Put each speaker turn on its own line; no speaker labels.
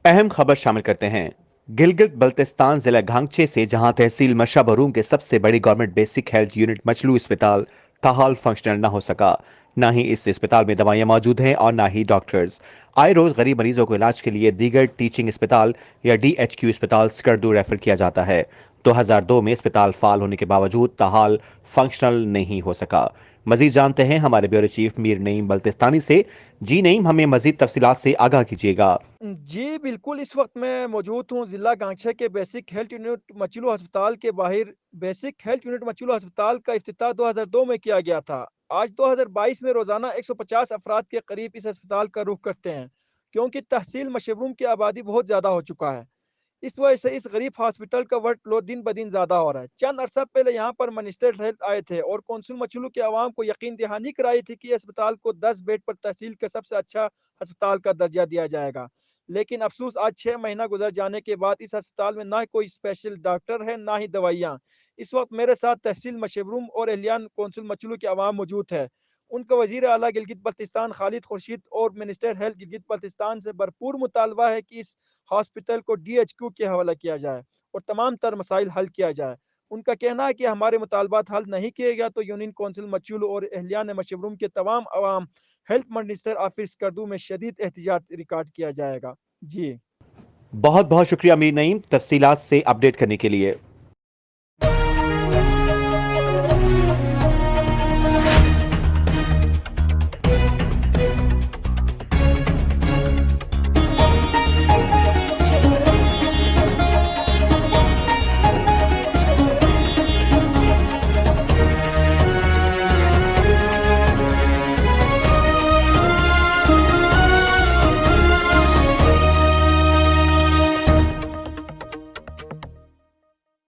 अहम खबर शामिल करते हैं। गिलगित बल्तिस्तान जिला घांगचे से जहां तहसील मशाबरूम के सबसे बड़ी गवर्नमेंट बेसिक हेल्थ यूनिट मचलू अस्पताल ताहाल फंक्शनल न हो सका। न ही इस अस्पताल में दवाइयां मौजूद हैं और न ही डॉक्टर्स। आए रोज गरीब मरीजों को इलाज के लिए दीगर टीचिंग अस्पताल या DHQ अस्पताल स्कर्दू रेफर किया जाता है। 2002 में अस्पताल फाल होने के बावजूद ताहाल फंक्शनल नहीं हो सका। मजीद जानते हैं हमारे ब्यूरो चीफ मीर नईम बल्तिस्तानी से। जी नईम, हमें मजीद तफसीलात से आगाह कीजिएगा।
जी, बिल्कुल, इस वक़्त मैं मौजूद हूँ ज़िला गांगछे के बेसिक हेल्थ यूनिट मचलू अस्पताल के बाहिर। बेसिक हेल्थ यूनिट मचलू अस्पताल का इफ्तिताह 2002 में किया गया था। आज 2022 में रोज़ाना 150 अफ़राद के करीब इस अस्पताल का रुख करते हैं, क्योंकि तहसील मशरूम की आबादी बहुत ज़्यादा हो चुका है। इस वजह से इस गरीब हॉस्पिटल का वर्कलोड दिन-ब-दिन ज़्यादा हो रहा है। चंद अरसा पहले यहाँ पर मिनिस्टर हेल्थ आए थे और कौंसिल मचलू के अवाम को यकीन दहानी कराई थी कि अस्पताल को 10 बेड पर तहसील का सबसे अच्छा अस्पताल का दर्जा दिया जाएगा। लेकिन अफ़सोस आज 6 महीना गुज़र जाने के बाद इस अस्पताल में ना कोई स्पेशल डॉक्टर है, ना ही दवाइयाँ। इस वक़्त मेरे साथ तहसील मशरूम और एहलियान कौंसिल मचलू के अवाम मौजूद है। उनका वज़ीर आला गिलगित बल्तिस्तान खालिद खुर्शीद और मिनिस्टर हेल्थ गिलगित बल्तिस्तान से भरपूर मुतालबा है कि इस हॉस्पिटल को DHQ के हवाला किया जाए और तमाम तर मसाइल हल किया जाए। उनका कहना है कि हमारे मुतालबात हल नहीं किए गया तो यूनियन कौंसिल मचूल और एहलियान मशरूम के तमाम अवाम हेल्थ मिनिस्टर ऑफिस करदू में शदीद एहतजाज रिकॉर्ड किया जाएगा। जी।
बहुत बहुत शुक्रिया मीर नईम, तफसीलात से अपडेट करने के लिए।